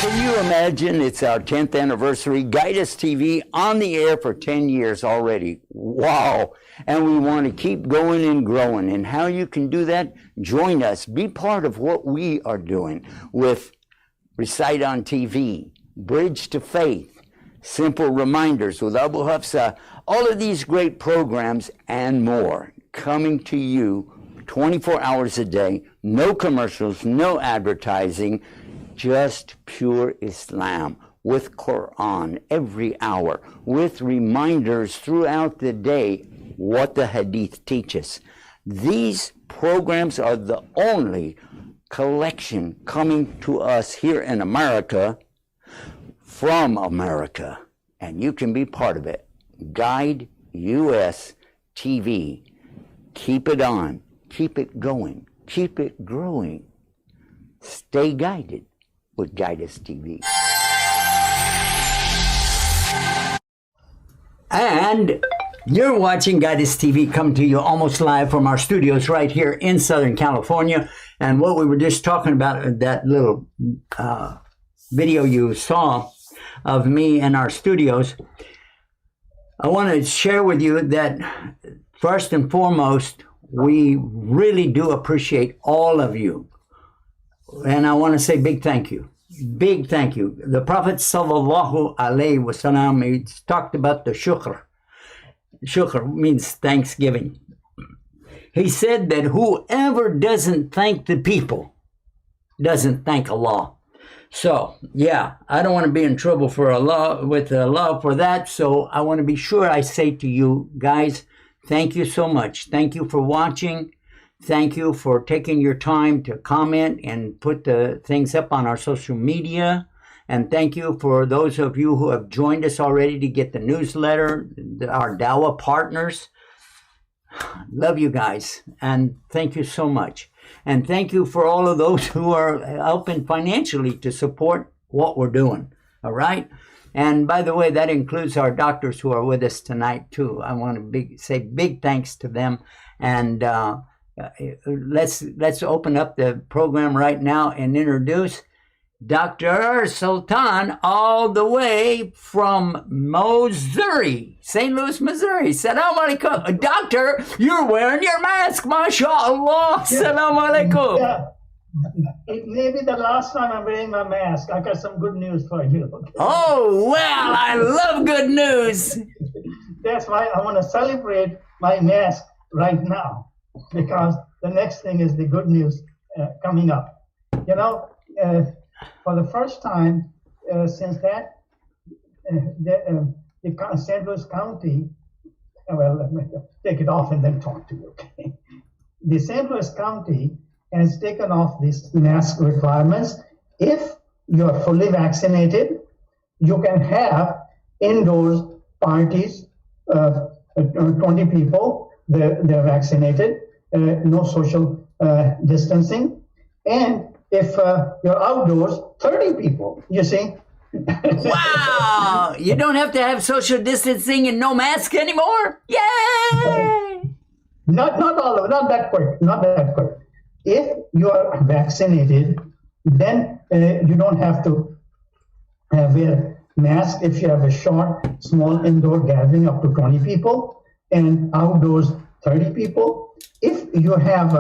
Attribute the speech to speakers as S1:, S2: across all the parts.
S1: Can you imagine? It's our 10th anniversary. Guide Us TV on the air for 10 years already. Wow. And we want to keep going and growing. And how you can do that? Join us. Be part of what we are doing with Recite on TV, Bridge to Faith, Simple Reminders with Abu Hafsa, all of these great programs and more coming to you 24 hours a day, no commercials, no advertising, just pure Islam with Quran every hour, with reminders throughout the day what the Hadith teaches. These programs are the only collection coming to us here in America from America, and you can be part of it. Guide US TV. Keep it on. Keep it going. Keep it growing. Stay guided with Guide Us TV. And you're watching Guide Us TV come to you almost live from our studios right here in Southern California. And what we were just talking about, that little video you saw of me in our studios, I want to share with you that first and foremost, we really do appreciate all of you. And I want to say big thank you. Big thank you. The Prophet sallallahu alaihi wasallam, he talked about the shukr. Shukr means thanksgiving. He said that whoever doesn't thank the people doesn't thank Allah. So, yeah, I don't want to be in trouble for Allah, with Allah for that. So I want to be sure I say to you guys, thank you so much. Thank you for watching. Thank you for taking your time to comment and put the things up on our social media. And thank you for those of you who have joined us already to get the newsletter, our Dawah partners. Love you guys. And thank you so much. And thank you for all of those who are helping financially to support what we're doing. All right? And by the way, that includes our doctors who are with us tonight, too. I want to say big thanks to them. And let's open up the program right now and introduce Dr. Sultan, all the way from Missouri, St. Louis, Missouri. Salam alaikum. Doctor, you're wearing your mask, mashallah. Salam alaikum.
S2: Yeah. It may be the last time I'm wearing my mask. I got some good news for you. Okay?
S1: Oh, well, I love good news.
S2: That's why I want to celebrate my mask right now, because the next thing is the good news coming up. You know, for the first time since that, the St. Louis County, well, let me take it off and then talk to you, okay? The St. Louis County has taken off these mask requirements. If you're fully vaccinated, you can have indoors parties, 20 people, they're vaccinated, no social distancing. And if you're outdoors, 30 people, you see.
S1: Wow! You don't have to have social distancing and no mask anymore? Yay!
S2: Not all of it, not that quick. If you are vaccinated, then you don't have to wear mask if you have a short, small indoor gathering up to 20 people and outdoors 30 people. If you have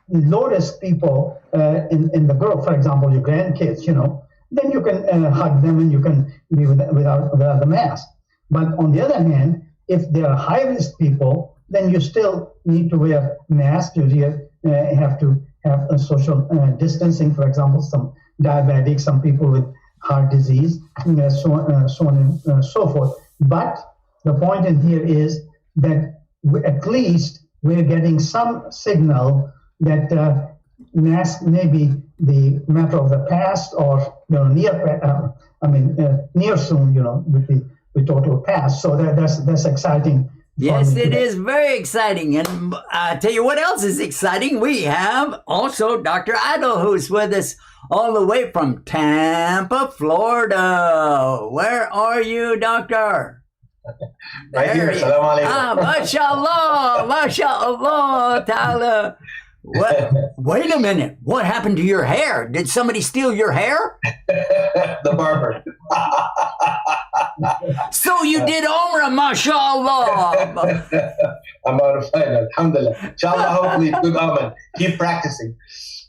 S2: low risk people in the group, for example, your grandkids, then you can hug them and you can be without the mask. But on the other hand, if they are high risk people, then you still need to wear masks. You have to have a social distancing, for example, some diabetics, some people with heart disease, so on and so forth. But the point in here is that at least we're getting some signal that mask may be the matter of the past, or near soon, with the total past. So that's exciting.
S1: Yes, it is very exciting. And I tell you what else is exciting. We have also Dr. Adil, who's with us all the way from Tampa, Florida. Where are you, Doctor?
S3: Right here. Salam alaikum.
S1: MashaAllah, MashaAllah, ta'ala. What? Wait a minute. What happened to your hair? Did somebody steal your hair?
S3: The barber.
S1: So you did Umrah, mashallah.
S3: I'm out of time. Alhamdulillah. Inshallah, hopefully, good omen. Keep practicing.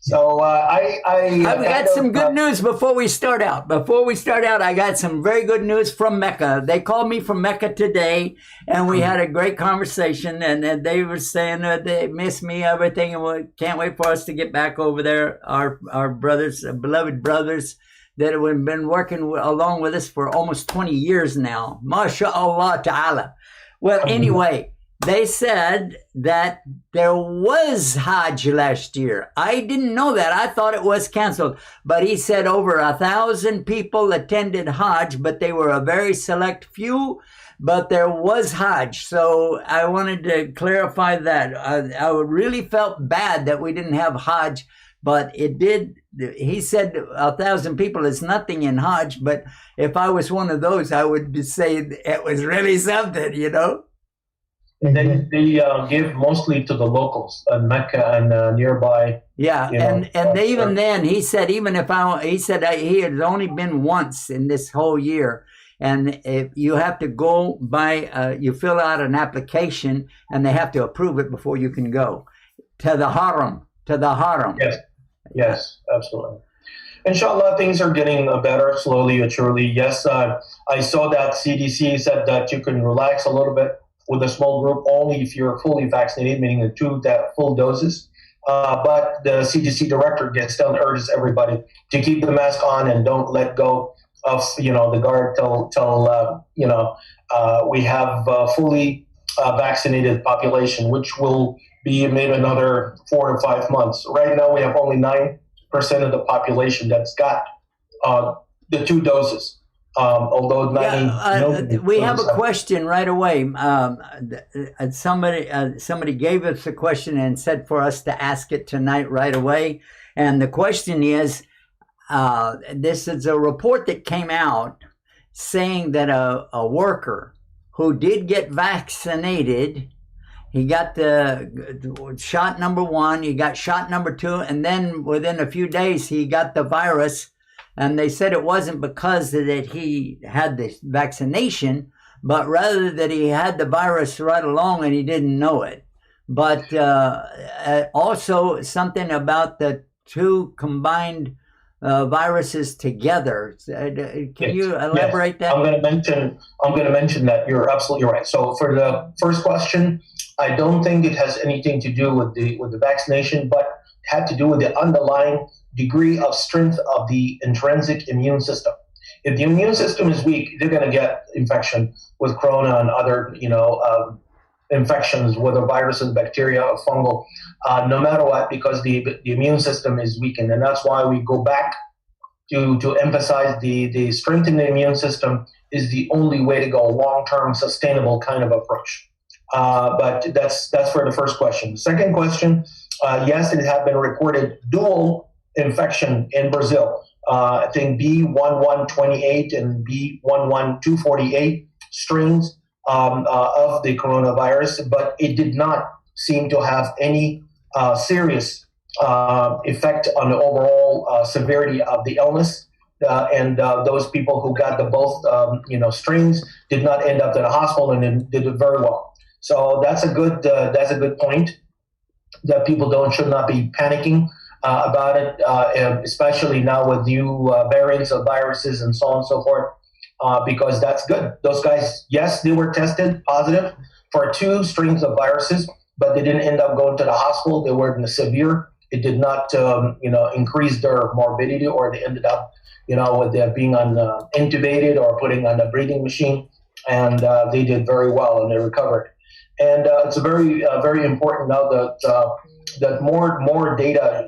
S3: So
S1: I've got some good news before we start out. I got some very good news from Mecca. They called me from Mecca today, and we had a great conversation. And they were saying that they miss me, everything, and we can't wait for us to get back over there. Our brothers, beloved brothers, that have been working along with us for almost 20 years now. MashaAllah ta'ala. Well, anyway, they said that there was Hajj last year. I didn't know that. I thought it was canceled. But he said over 1,000 people attended Hajj, but they were a very select few. But there was Hajj. So I wanted to clarify that. I really felt bad that we didn't have Hajj, but it did. He said 1,000 people is nothing in Hajj. But if I was one of those, I would say it was really something, you know?
S3: They give mostly to the locals in Mecca and nearby.
S1: Yeah, and even then, he said he had only been once in this whole year, and if you have to go by, you fill out an application, and they have to approve it before you can go to the Haram.
S3: Yes, absolutely. Inshallah, things are getting better slowly but surely. Yes, I saw that CDC said that you can relax a little bit with a small group only if you're fully vaccinated, meaning the full doses. But the CDC director still urges everybody to keep the mask on and don't let go of the guard till we have fully vaccinated population, which will be maybe another 4 to 5 months. Right now, we have only 9% of the population that's got the 2 doses. Although
S1: we have a question right away. Somebody gave us a question and said for us to ask it tonight right away. And the question is, this is a report that came out saying that a worker who did get vaccinated, he got the shot number 1, he got shot number 2, and then within a few days he got the virus. And they said it wasn't because that he had the vaccination, but rather that he had the virus right along and he didn't know it. But also something about the 2 combined viruses together. Can you elaborate that?
S3: I'm going to mention that. You're absolutely right. So for the first question, I don't think it has anything to do with the vaccination, but it had to do with the underlying degree of strength of the intrinsic immune system. If the immune system is weak, they're going to get infection with corona and other, infections, whether viruses, bacteria, or fungal, no matter what, because the immune system is weakened. And that's why we go back to emphasize the strengthening the immune system is the only way to go, long-term, sustainable kind of approach. But that's for the first question. The second question, yes, it had been reported dual infection in Brazil. I think B1128 and B11248 strains of the coronavirus, but it did not seem to have any serious effect on the overall severity of the illness. And those people who got the both strains did not end up in a hospital and did it very well. So that's a good point that people should not be panicking about it, especially now with new variants of viruses and so on and so forth, because that's good. Those guys, yes, they were tested positive for 2 strains of viruses, but they didn't end up going to the hospital. They were in the severe. It did not, increase their morbidity, or they ended up, with their being intubated or putting on a breathing machine, and they did very well and they recovered. And it's very, very important now that more data,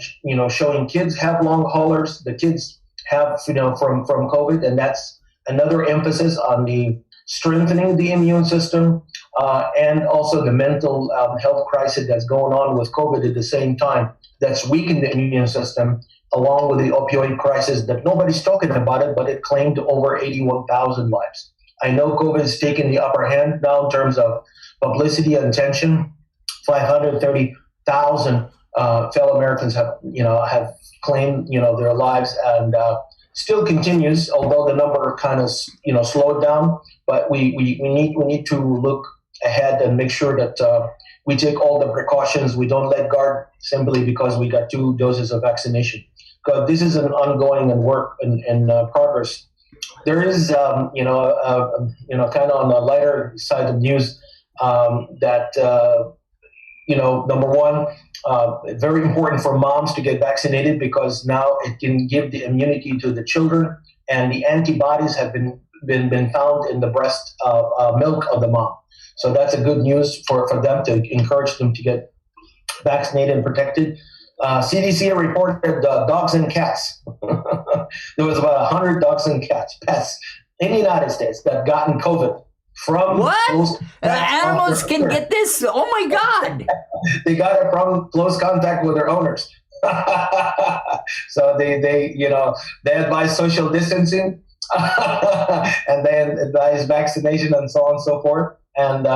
S3: showing kids have long haulers, the kids have, from COVID, and that's another emphasis on the strengthening the immune system, and also the mental health crisis that's going on with COVID at the same time, that's weakened the immune system, along with the opioid crisis that nobody's talking about it, but it claimed over 81,000 lives. I know COVID has taken the upper hand now in terms of publicity and attention. 530,000 fellow Americans have claimed their lives, and still continues, although the number kind of slowed down. But we need to look ahead and make sure that we take all the precautions. We don't let guard simply because we got 2 doses of vaccination. Because this is an ongoing and work in progress. There is, kind of on the lighter side of news that, number one, very important for moms to get vaccinated because now it can give the immunity to the children, and the antibodies have been found in the breast milk of the mom. So that's a good news for them, to encourage them to get vaccinated and protected. CDC reported dogs and cats. There was about 100 dogs and pets in the United States that gotten COVID from
S1: what? Animals can get this? Oh my God!
S3: They got it from close contact with their owners. So they advise social distancing, and they advise vaccination and so on and so forth. And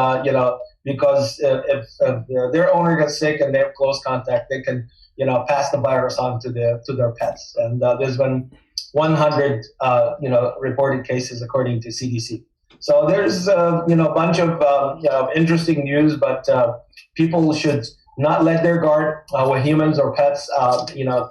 S3: because if their owner gets sick and they have close contact, they can pass the virus on to their pets. And there's been 100 reported cases according to CDC. So there's a bunch of interesting news, but people should not let their guard with humans or pets.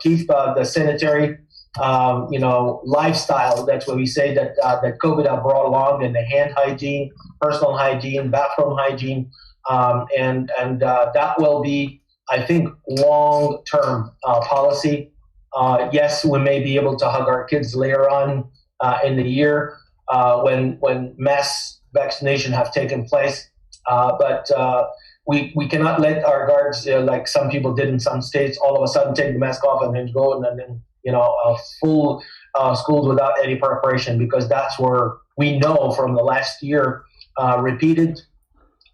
S3: Keep the sanitary lifestyle. That's what we say that COVID have brought along, and the hand hygiene, personal hygiene, bathroom hygiene, and that will be, I think, long-term policy. Yes, we may be able to hug our kids later on in the year when mass vaccination have taken place, but we cannot let our guards, like some people did in some states, all of a sudden take the mask off and then go and then full schools without any preparation, because that's where we know from the last year repeated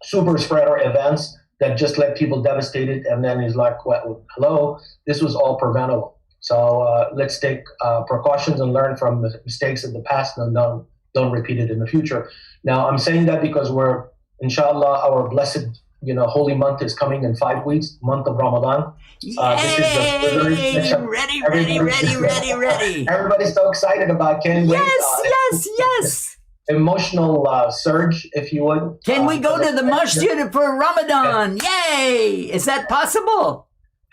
S3: super spreader events that just left people devastated, and then is like, well, hello, this was all preventable. So let's take precautions and learn from the mistakes of the past, and don't repeat it in the future. Now, I'm saying that because we're, inshallah, our blessed holy month is coming in 5 weeks, month of Ramadan. This is the ready. Everybody's so excited about Can't wait.
S1: Yes.
S3: Emotional surge, if you would.
S1: Can we go to the masjid for Ramadan? Yay! Is that possible?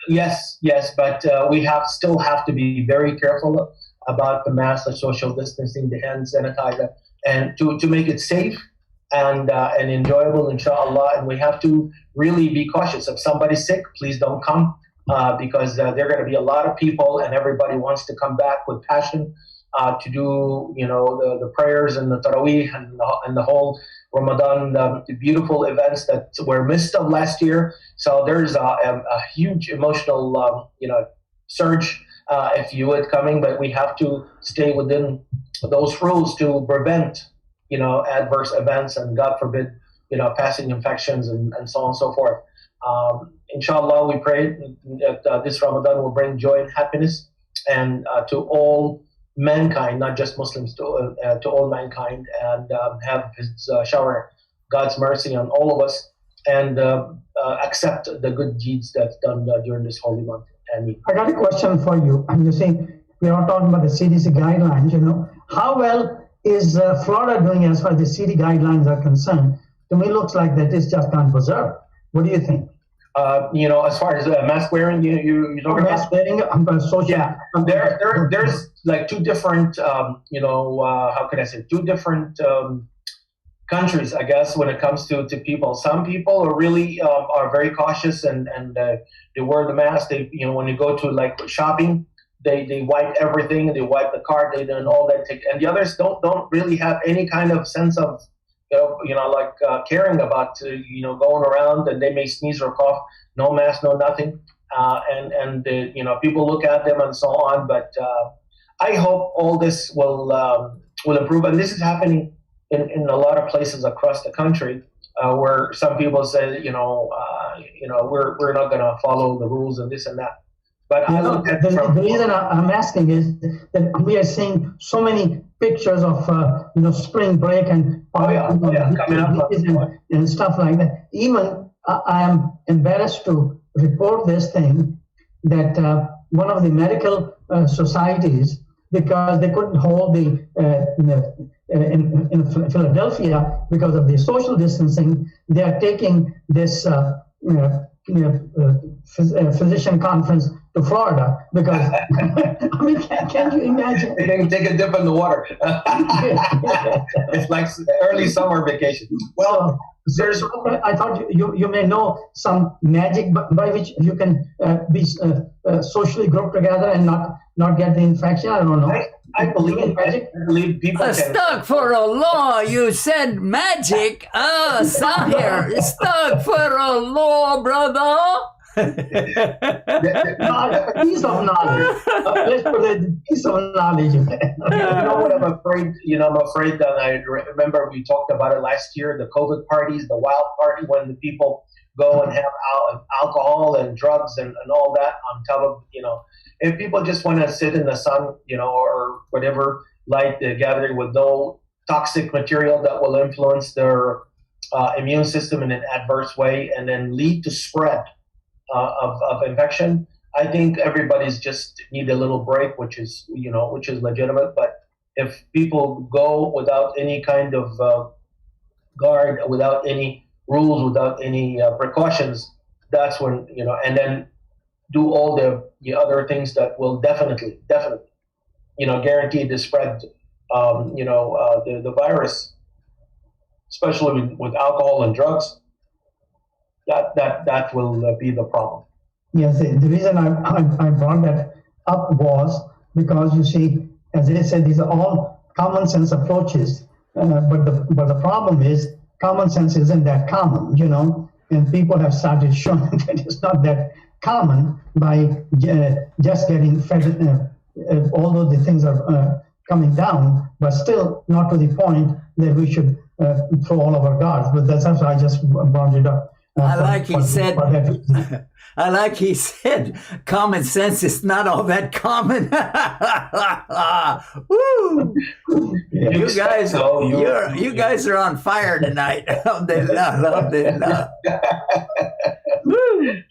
S3: Yes, but we still have to be very careful about the mask, the social distancing, the hand sanitizer, and to make it safe and enjoyable, inshallah. And we have to really be cautious. If somebody's sick, please don't come, because there are going to be a lot of people, and everybody wants to come back with passion to do, the prayers and the Taraweeh and the whole Ramadan, the beautiful events that were missed of last year. So there's a huge emotional, surge, if you would, coming, but we have to stay within those rules to prevent, adverse events and, God forbid, passing infections and so on and so forth. Inshallah, we pray that this Ramadan will bring joy and happiness and to all mankind, not just Muslims, to all mankind, and have His shower God's mercy on all of us, and accept the good deeds that's done during this holy month. And
S2: I got a question for you. You see, we are talking about the CDC guidelines. How well is Florida doing as far as the CDC guidelines are concerned? To me, it looks like that it's just gone berserk. What do you think?
S3: As far as mask wearing, you know,
S2: mask wearing. I'm going to social.
S3: Yeah, there's like two different, how can I say, two different countries, I guess, when it comes to people. Some people are really are very cautious and they wear the mask. They, when you go to like shopping, they wipe everything. They wipe the cart. They do all that. And the others don't really have any kind of sense of caring about going around, and they may sneeze or cough, no mask, no nothing, and people look at them and so on. But I hope all this will improve, and this is happening in a lot of places across the country, where some people say, we're not going to follow the rules and this and that. But
S2: the reason I'm asking is that we are seeing so many pictures of spring break and
S3: coming up
S2: and stuff like that. Even I am embarrassed to report this thing, that one of the medical societies, because they couldn't hold in Philadelphia because of the social distancing, they are taking this physician conference to Florida because I mean, can you imagine?
S3: They can take a dip in the water. It's like early summer vacation. Well, there's.
S2: I thought you may know some magic by which you can be socially grouped together and not get the infection. I don't know.
S3: I believe people
S1: stuck for a law. You said magic. Sahir, stuck for a law, brother.
S2: Piece of knowledge. Let's put it piece of knowledge.
S3: You know what I'm afraid? I'm afraid that I remember we talked about it last year. The COVID parties, the wild party, when the people go and have alcohol and drugs and all that on top of if people just want to sit in the sun, or whatever, light the gathering with no toxic material that will influence their immune system in an adverse way and then lead to spread of infection, I think everybody's just need a little break, which is legitimate. But if people go without any kind of guard, without any rules, without any precautions, that's when and then do all the other things that will definitely guarantee the spread the virus, especially with alcohol and drugs. That will be the problem.
S2: Yes, the reason I brought that up was because you see, as I said, these are all common sense approaches, but the problem is common sense isn't that common, and people have started showing that it's not that common by just getting fed, although the things are coming down, but still not to the point that we should throw all of our guards. But that's why I just brought it up.
S1: I like he said, common sense is not all that common. Woo! You guys are on fire tonight. Alhamdulillah. Woo!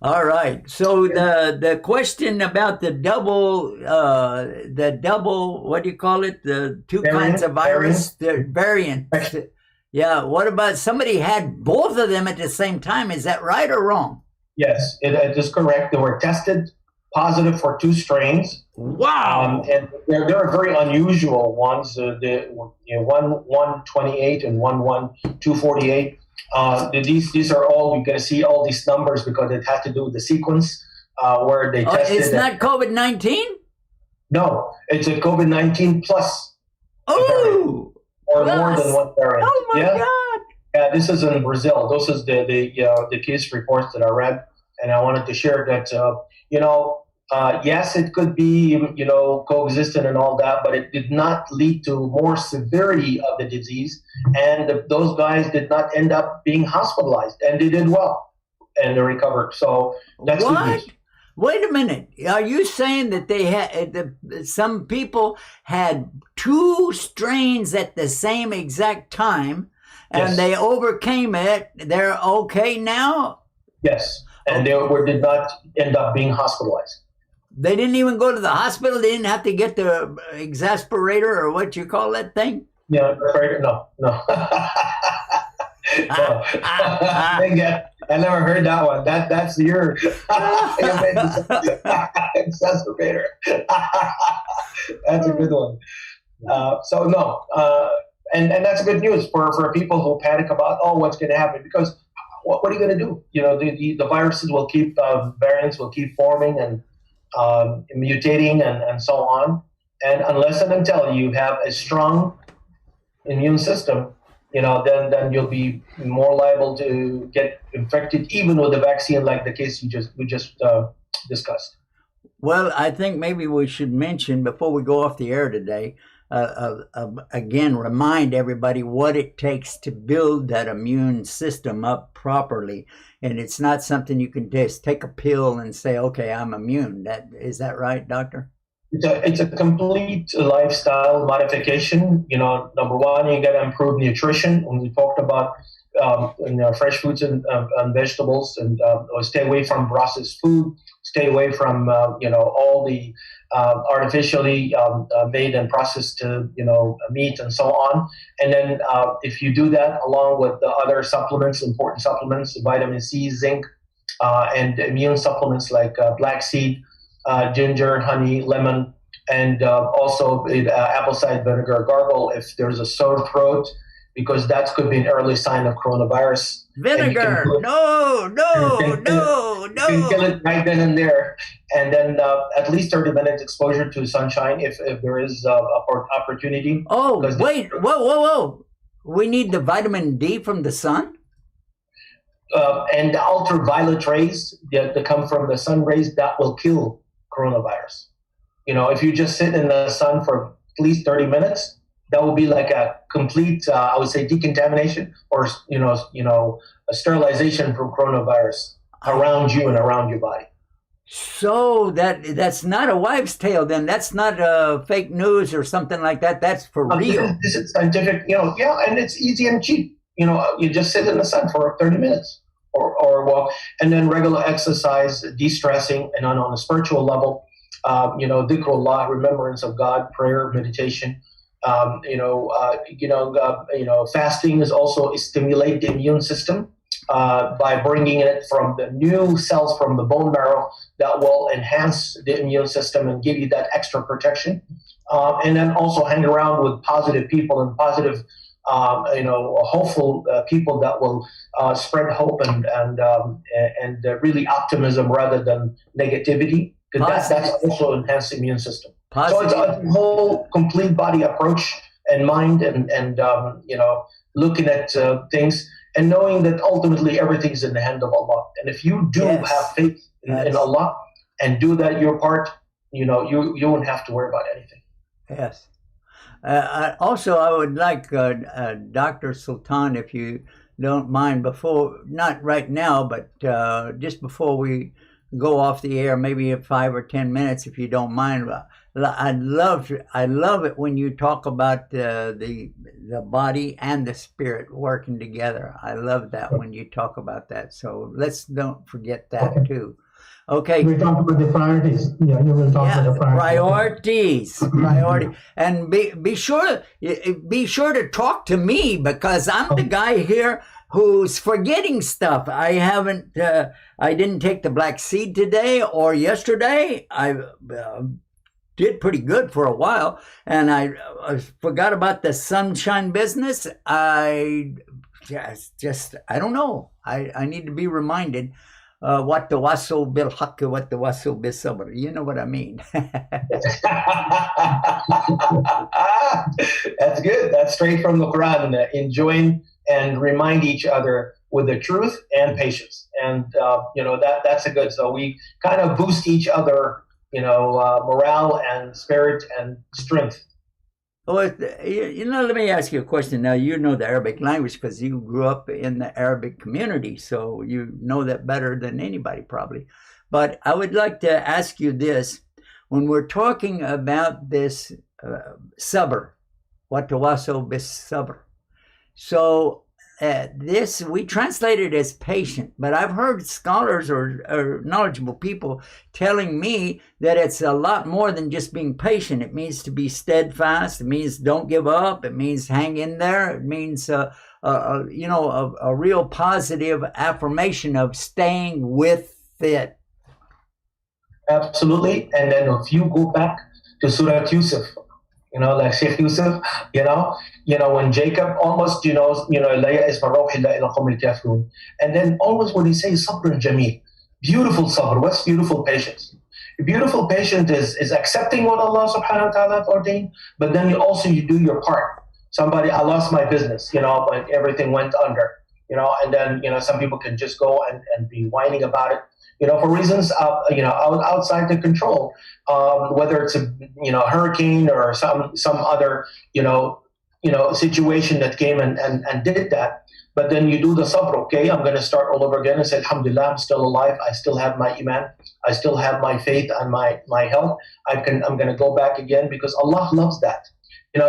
S1: All right. So the question about the double, what do you call it? The two kinds of virus, the variant. Yeah. What about somebody had both of them at the same time? Is that right or wrong?
S3: Yes, it is correct. They were tested positive for two strains.
S1: Wow.
S3: And there are very unusual ones. The 128 and 248. These are all, you're going to see all these numbers because it has to do with the sequence where they tested.
S1: It's not COVID-19?
S3: No, it's a COVID-19 plus.
S1: Oh!
S3: Or more than one variant.
S1: Oh my God!
S3: Yeah, this is in Brazil. This is the case reports that I read, and I wanted to share that. Yes, it could be coexistent and all that, but it did not lead to more severity of the disease, and those guys did not end up being hospitalized, and they did well, and they recovered. So that's good news.
S1: Wait a minute. Are you saying that they had some people had two strains at the same exact time, and
S3: Yes.
S1: they overcame it? They're okay now?
S3: Yes, and they did not end up being hospitalized.
S1: They didn't even go to the hospital? They didn't have to get the exasperator or what you call that thing?
S3: Yeah, no. No. I never heard that one. That's your exacerbator. That's a good one. So no, and that's good news for people who panic about what's going to happen, because what are you going to do? The viruses will keep variants will keep forming and mutating and so on, and unless and until you have a strong immune system, then you'll be more liable to get infected, even with the vaccine, like the case we just discussed.
S1: Well, I think maybe we should mention before we go off the air today, again, remind everybody what it takes to build that immune system up properly. And it's not something you can just take a pill and say, okay, I'm immune. Is that right, doctor?
S3: It's a complete lifestyle modification. Number one, you got to improve nutrition. When we talked about fresh fruits and vegetables, and stay away from processed food. Stay away from all the artificially made and processed meat and so on. And then if you do that along with the other supplements, important supplements, vitamin C, zinc, and immune supplements like black seed, ginger, honey, lemon, and also apple cider vinegar gargle if there's a sore throat, because that could be an early sign of coronavirus.
S1: Vinegar. No.
S3: You can kill it right then and there. And then at least 30 minutes exposure to sunshine if there is opportunity.
S1: Oh, wait. Whoa. We need the vitamin D from the sun?
S3: And the ultraviolet rays that come from the sun rays, that will kill coronavirus. If you just sit in the sun for at least 30 minutes, that will be like a complete, I would say, decontamination or, a sterilization from coronavirus around you and around your body.
S1: So that's not a wives' tale then. That's not fake news or something like that. That's for real.
S3: This is scientific, and it's easy and cheap. You just sit in the sun for 30 minutes or walk, and then regular exercise, de-stressing, and on a spiritual level, dhikrullah, remembrance of God, prayer, meditation. Fasting is also stimulate the immune system by bringing it from the new cells from the bone marrow that will enhance the immune system and give you that extra protection. And then also hang around with positive people and positive, hopeful people that will spread hope and really optimism rather than negativity. That's also enhance the immune system. Positive. So it's a whole complete body approach and mind and looking at things and knowing that ultimately everything is in the hand of Allah. And if you do have faith in Allah and do that your part, you won't have to worry about anything.
S1: Yes. Also, I would like Dr. Sultan, if you don't mind, before, not right now, but just before we go off the air, maybe in 5 or 10 minutes, if you don't mind. I love it when you talk about the body and the spirit working together. I love that when you talk about that. So don't forget that too. Okay.
S2: We talk about the priorities. Yeah, you will talk about the
S1: priorities. Priority. And be sure to talk to me, because I'm the guy here who's forgetting stuff. I didn't take the black seed today or yesterday. I did pretty good for a while, and I forgot about the sunshine business. I don't know. I need to be reminded. What the wasul bil haqq, what the wasul bil sabr. You know what I mean.
S3: That's good. That's straight from the Quran. Enjoin and remind each other with the truth and patience. And, that's a good. So we kind of boost each other, morale and spirit and strength.
S1: Well, let me ask you a question. Now, you know the Arabic language because you grew up in the Arabic community, so you know that better than anybody probably. But I would like to ask you this. When we're talking about this sabr, what tawasaw bis sabr. So this, we translate it as patient, but I've heard scholars or knowledgeable people telling me that it's a lot more than just being patient. It means to be steadfast. It means don't give up. It means hang in there. It means, a real positive affirmation of staying with it.
S3: Absolutely. And then if you go back to Surah Yusuf, like Sheikh Yusuf, when Jacob almost, and then always when he says sabr jameel, beautiful sabr. What's beautiful patience? Beautiful patience is accepting what Allah subhanahu wa ta'ala ordained, but then you do your part. I lost my business, but everything went under, and then, some people can just go and be whining about it, for reasons, outside the control, whether it's a, hurricane or some other, situation that came and did that. But then you do the sabr, okay, I'm going to start all over again and say, Alhamdulillah, I'm still alive. I still have my iman. I still have my faith and my health. I'm going to go back again because Allah loves that.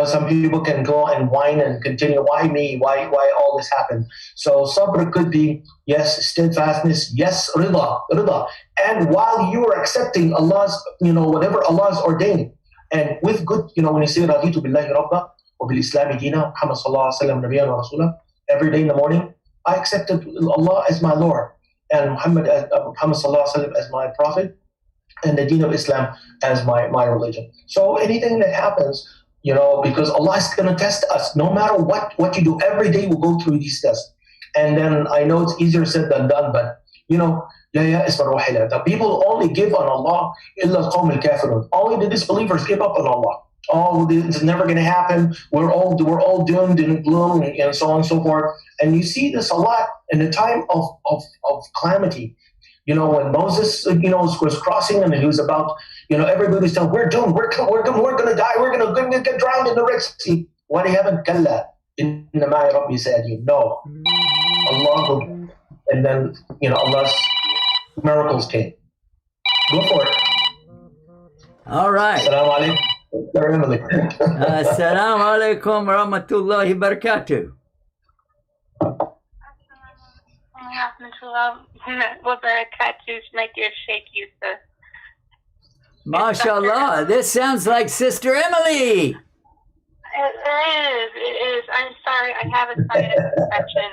S3: Some people can go and whine and continue, why me? Why all this happened? So sabr could be, yes, steadfastness, yes, rida. And while you are accepting Allah's, whatever Allah's ordained, and with good, when you say, Raditu billahi rabba, wa bil islami dina, Muhammad sallallahu alaihi wasallam nabiyyan wa rasulah, every day in the morning, I accepted Allah as my Lord, and Muhammad sallallahu alaihi wasallam as my prophet, and the deen of Islam as my religion. So anything that happens, because Allah is going to test us no matter what you do. Every day we'll go through these tests. And then I know it's easier said than done, but the people only give on Allah, illa al-qawm al-kafirun. Only the disbelievers give up on Allah. Oh, it's never going to happen. We're all doomed in gloom, and so on and so forth. And you see this a lot in the time of calamity. When Moses, was crossing and he was about, everybody was telling, we're doomed, we're going to die, we're going to get drowned in the Red Sea. What do you have? Kalla, inna ma'i rabbi sayadin. No, Allah will, and then, Allah's miracles came. Go for it.
S1: All right.
S3: Assalamu alaikum.
S1: Assalamu alaikum wa rahmatullahi wa barakatuh.
S4: My dear Sheikh Yusuf.
S1: MashaAllah, this sounds like Sister Emily.
S4: It is. I'm sorry, I have a sinus infection.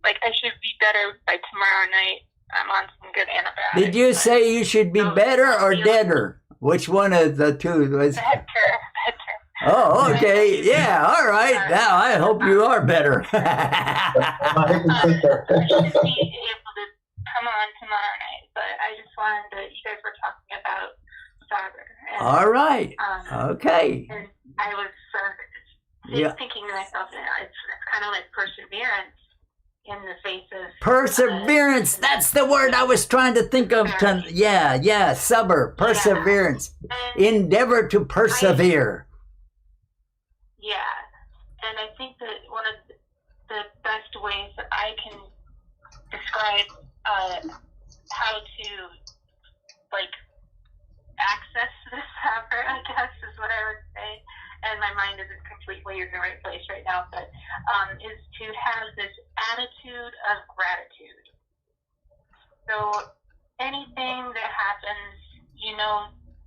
S4: I should be better by tomorrow night. I'm on some good antibiotics.
S1: Did you say you should be better or deader? Which one of the two was?
S4: Better.
S1: Oh, okay. Yeah, all right. Now I hope you are better.
S4: I should be able to come on tomorrow night, but I just wanted to, you guys were talking about sabr.
S1: All right. Okay.
S4: And I was thinking to myself, it's kind of like perseverance in the face of...
S1: Perseverance. That's the word I was trying to think of. Sabr. Perseverance.
S4: Yeah.
S1: Endeavor to persevere.
S4: Yeah, and I think that one of the best ways that I can describe how to access this sabr, I guess is what I would say, and my mind isn't completely in the right place right now, but is to have this attitude of gratitude. So anything that happens,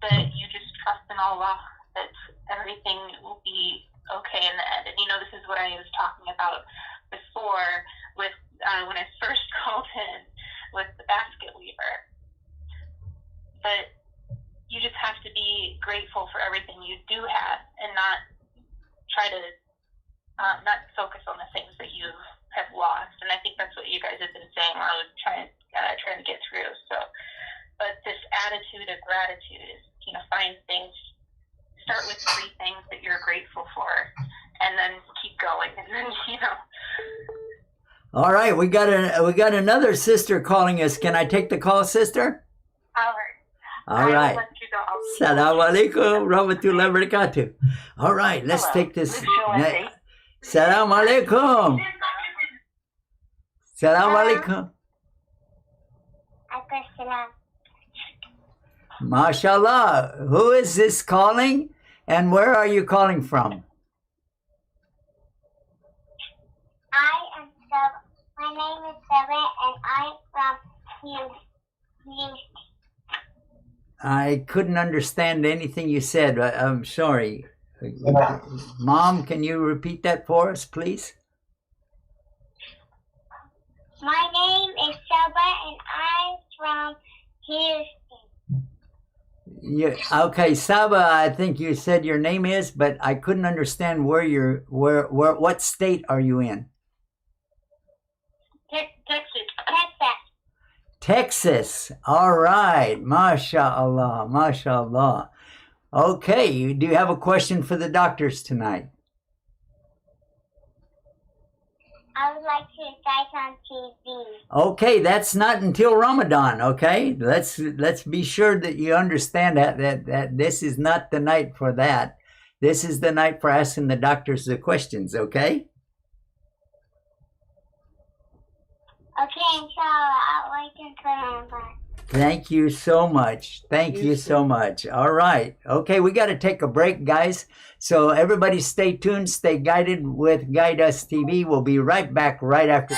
S4: that you just trust in Allah, that everything will be okay in the end. And this is what I was talking about before with when I first called in with the basket weaver. But you just have to be grateful for everything you do have and not try to not focus on the things that you have lost. And I think that's what you guys have been saying while I was trying to get through. So, but this attitude of gratitude is, find things. Start with 3 things that you're grateful for, and then keep going, and then
S1: All right, we got another sister calling us. Can I take the call, sister? All right. Assalamu alaikum rahmatullahi wa barakatuh. All right, let's take this. Assalamu alaikum. Assalamu alaikum. MashaAllah. Who is this calling? And where are you calling from?
S5: My name is Sarah, and I'm from Houston.
S1: I couldn't understand anything you said. I'm sorry. Mom, can you repeat that for us, please?
S5: My name is Sarah, and I'm from Houston.
S1: Okay, Saba, I think you said your name is, but I couldn't understand what state are you in? Texas. All right. MashaAllah. MashaAllah. Okay. Do you have a question for the doctors tonight?
S5: I would like to fight on TV.
S1: Okay, that's not until Ramadan, okay? Let's be sure that you understand that this is not the night for that. This is the night for asking the doctors the questions, okay?
S5: Okay, so I'll wait until I'm back.
S1: Thank you so much. Thank you so much. All right. Okay, we got to take a break, guys. So everybody stay tuned, stay guided with Guide Us TV. We'll be right back right after.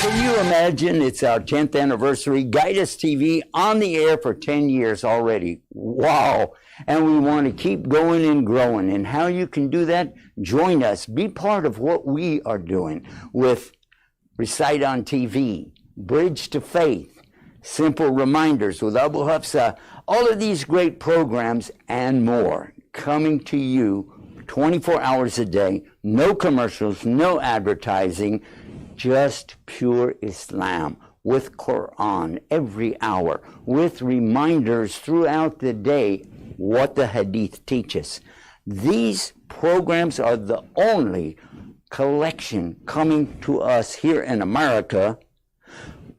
S1: Can you imagine it's our 10th anniversary, Guide Us TV on the air for 10 years already. Wow. And we want to keep going and growing. And how you can do that, join us. Be part of what we are doing with Recite on TV, Bridge to Faith, Simple Reminders with Abu Hafsa, all of these great programs and more coming to you 24 hours a day, no commercials, no advertising, just pure Islam with Quran every hour, with reminders throughout the day what the Hadith teaches. These programs are the only collection coming to us here in America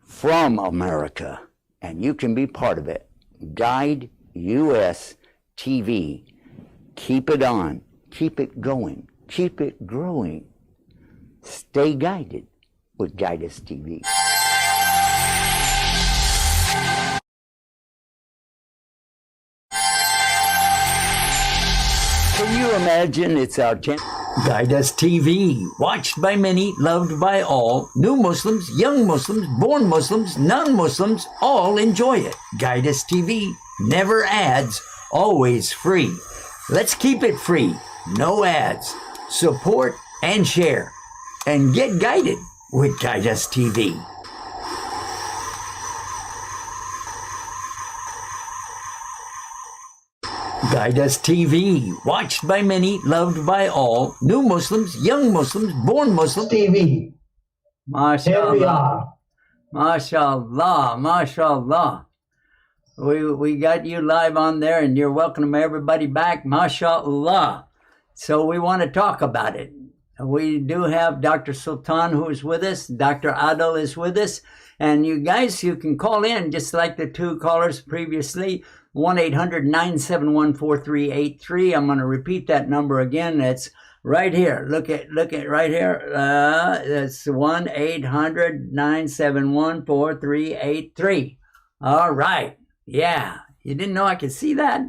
S1: from America, and you can be part of it. Guide US TV. Keep it on, keep it going, keep it growing. Stay guided with Guide Us TV. Can you imagine it's our 10th? Guide Us TV, watched by many, loved by all. New Muslims, young Muslims, born Muslims, non-Muslims, all enjoy it. Guide Us TV, never ads, always free. Let's keep it free, no ads. Support and share, and get guided with Guide Us TV. Guide Us TV, watched by many, loved by all. New Muslims, young Muslims, born Muslims.
S2: TV. Here we
S1: MashaAllah.
S2: are.
S1: MashaAllah. MashaAllah. We got you live on there, and you're welcome everybody back. MashaAllah. So we want to talk about it. We do have Dr. Sultan who is with us. Dr. Adil is with us. And you guys, you can call in just like the two callers previously. 1-800-971-4383. I'm going to repeat that number again. That's right here. Look at right here. That's 1-800-971-4383. All right. Yeah. You didn't know I could see that?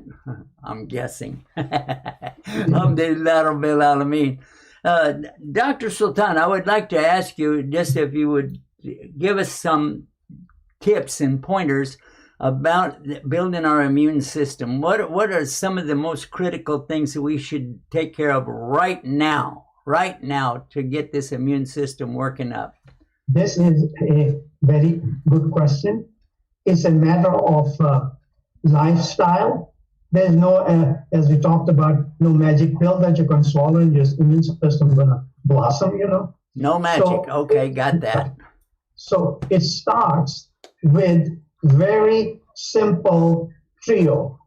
S1: I'm guessing. Alhamdulillah Rabbil Alameen. Dr. Sultan, I would like to ask you just if you would give us some tips and pointers about building our immune system. What are some of the most critical things that we should take care of right now to get this immune system working up?
S2: This is a very good question. It's a matter of lifestyle. There's no, as we talked about, no magic pill that you can swallow and your immune system is going to blossom, you know.
S1: No magic. So, okay, got that.
S2: So it starts with very simple trio: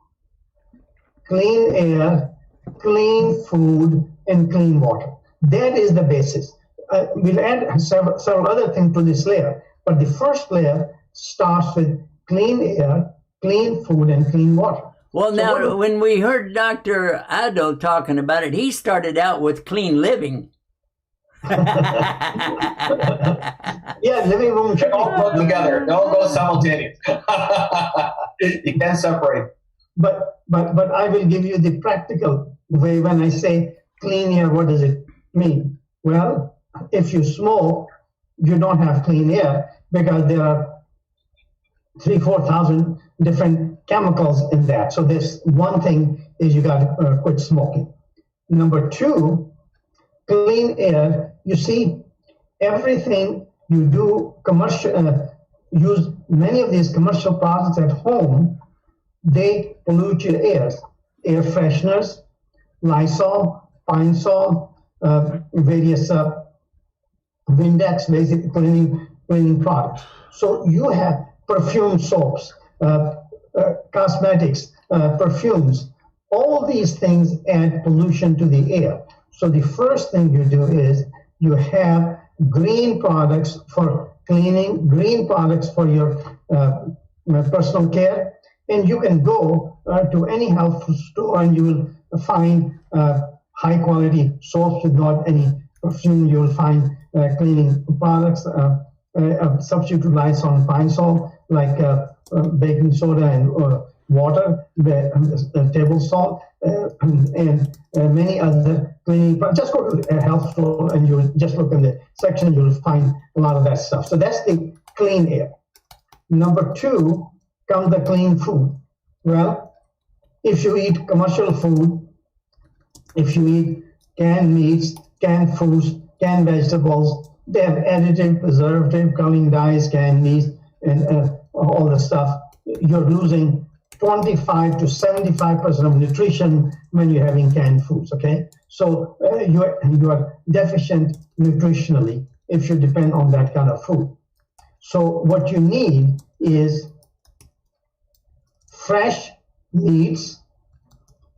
S2: clean air, clean food, and clean water. That is the basis. We'll add several other things to this layer, but the first layer starts with clean air, clean food, and clean water.
S1: Well, now, when we heard Dr. Adil talking about it, he started out with clean living.
S2: Yeah, living room should
S3: all go together. Don't go simultaneous. You can't separate.
S2: But I will give you the practical way. When I say clean air, what does it mean? Well, if you smoke, you don't have clean air because there are 3,000-4,000 different chemicals in that. So this one thing is you got to quit smoking. Number two, clean air. You see, everything you do commercial, use many of these commercial products at home, they pollute your air. Air fresheners, Lysol, Pine Sol, various Windex, basic cleaning products. So you have perfume soaps, cosmetics, perfumes. All these things add pollution to the air. So the first thing you do is you have green products for cleaning, green products for your personal care, and you can go to any health food store and you will find high quality soaps without any perfume, you'll find cleaning products, substitute Lysol and Pine-Sol, like baking soda and water, table salt, and many other cleaning products. Just go to a health store and you'll just look in the section, you'll find a lot of that stuff. So that's the clean air. Number two comes the clean food. Well, if you eat commercial food, if you eat canned meats, canned fruits, canned vegetables, they have additive, preservative, coloring dyes, canned meats, and all the stuff. You're losing 25 to 75% of nutrition when you're having canned foods, okay? So you are deficient nutritionally if you depend on that kind of food. So what you need is fresh meats,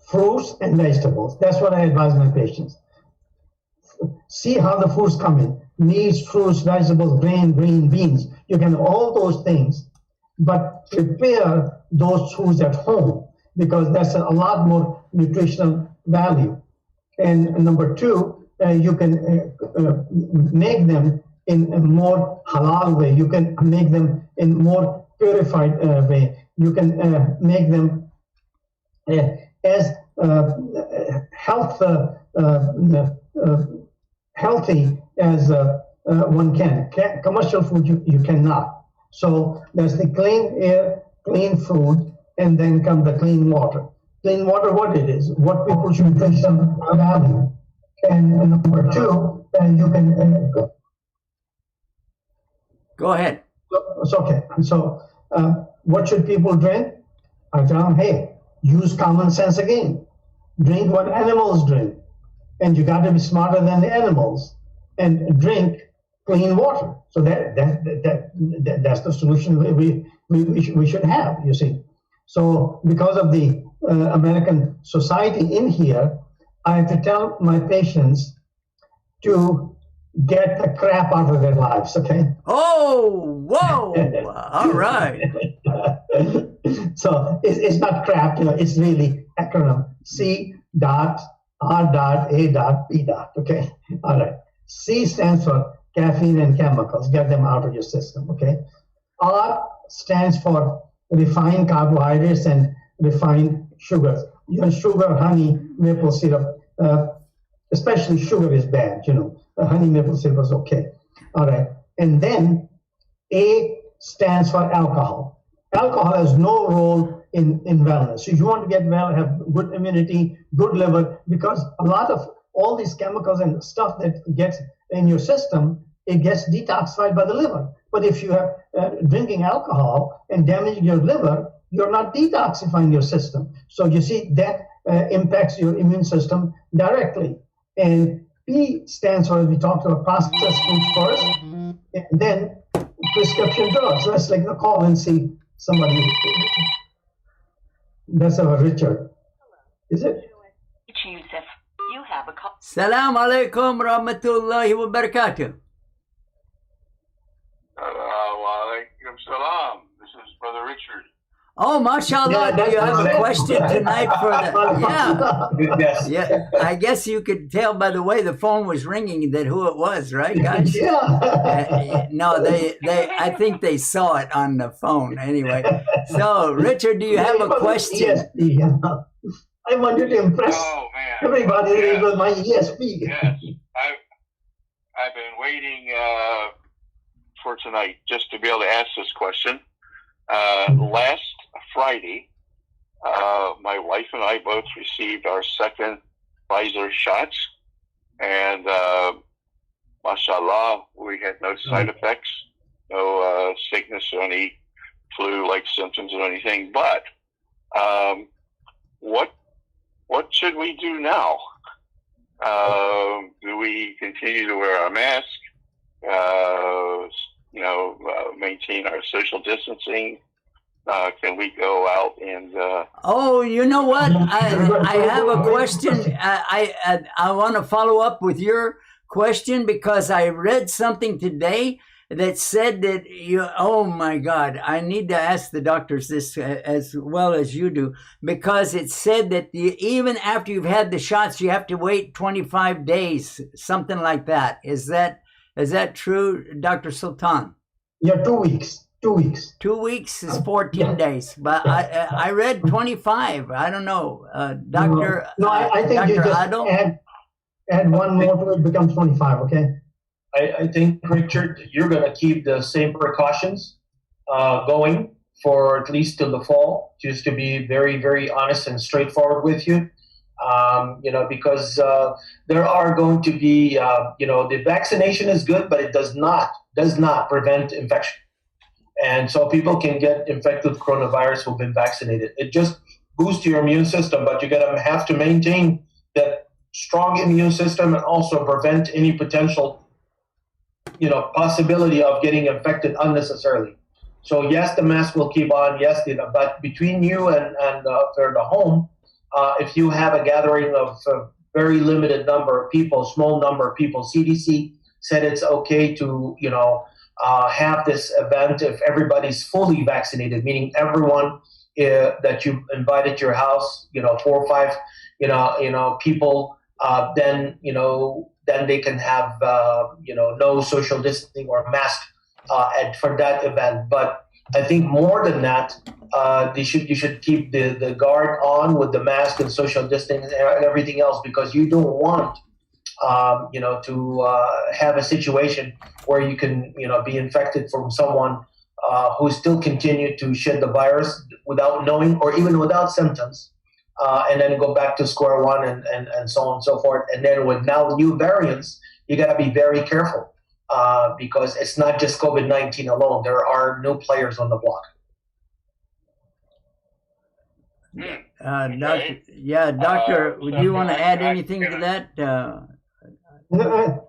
S2: fruits, and vegetables. That's what I advise my patients. See how the foods come in. Meats, fruits, vegetables, grain, green beans. You can all those things, but prepare those foods at home because that's a lot more nutritional value. And number two, you can make them in a more halal way. You can make them in more purified way. You can make them as healthy as one can. Commercial food, you cannot. So there's the clean air, clean food, and then come the clean water. Clean water, what it is, what people should place some value. And number two, you can...
S1: Go ahead.
S2: It's okay. So what should people drink? I tell them, hey, use common sense again. Drink what animals drink. And you got to be smarter than the animals and drink clean water. So that's the solution we should have, you see. So because of the American society in here, I have to tell my patients to get the crap out of their lives, okay?
S1: Oh, whoa! All right.
S2: So it's not crap, it's really acronym. C dot, R dot, A dot, B dot, okay? All right. C stands for caffeine and chemicals. Get them out of your system, okay? R stands for refined carbohydrates and refined sugars. Sugar, honey, maple syrup, especially sugar is bad, honey, maple syrup is okay. All right. And then A stands for alcohol. Alcohol has no role in wellness. So if you want to get well, have good immunity, good liver, because a lot of all these chemicals and stuff that gets in your system, it gets detoxified by the liver. But if you have drinking alcohol and damaging your liver, you're not detoxifying your system. So you see that impacts your immune system directly. And P stands for, we talked about processed foods first, and then prescription drugs. Let's call and see somebody. That's Richard. Is it?
S6: Yusuf, you have a call.
S1: Salam alaikum rahmatullahi wa barakatuh.
S7: Wa alaikum salam. This is Brother Richard.
S1: Oh, mashallah, do you have a question tonight for the...
S3: Yes.
S1: Yeah, I guess you could tell by the way the phone was ringing that who it was, right, guys?
S2: Yeah.
S1: No, I think they saw it on the phone anyway. So, Richard, do you have a question?
S2: ESP, I wanted to impress everybody with my ESP.
S7: Yes, I've been waiting for tonight just to be able to ask this question. Last Friday, my wife and I both received our second Pfizer shots, and mashallah, we had no side effects, no sickness or any flu-like symptoms or anything. But what should we do now? Do we continue to wear our mask? Maintain our social distancing? Can we go out and?
S1: Oh, you know what? I have a question. I want to follow up with your question because I read something today that said that you, oh my God, I need to ask the doctors this as well as you do, because it said that even after you've had the shots, you have to wait 25 days, something like that. Is that true, Dr. Sultan?
S2: Yeah, 2 weeks. 2 weeks.
S1: 2 weeks is 14
S2: Yeah.
S1: days, but I read 25. I don't know, Doctor.
S2: No, I think
S1: Dr.
S2: you just
S1: Adil?
S2: add one more to it, becomes 25. Okay.
S3: I think, Richard, you're going to keep the same precautions going for at least till the fall, just to be very, very honest and straightforward with you. Because there are going to be, the vaccination is good, but it does not prevent infection. And so people can get infected with coronavirus who've been vaccinated. It just boosts your immune system, but you're going to have to maintain that strong immune system and also prevent any potential, possibility of getting infected unnecessarily. So yes, the mask will keep on. Yes, but between you and for the home, if you have a gathering of a very limited number of people, small number of people, CDC said it's okay to, have this event if everybody's fully vaccinated, meaning everyone that you invited to your house, 4 or 5, people, then they can have, no social distancing or mask for that event. But I think more than that, you should keep the guard on with the mask and social distancing and everything else, because you don't want to have a situation where you can, be infected from someone who still continue to shed the virus without knowing or even without symptoms, and then go back to square one and so on and so forth. And then with now new variants, you got to be very careful because it's not just COVID-19 alone. There are new players on the block.
S1: Doctor, would you want to add anything to that?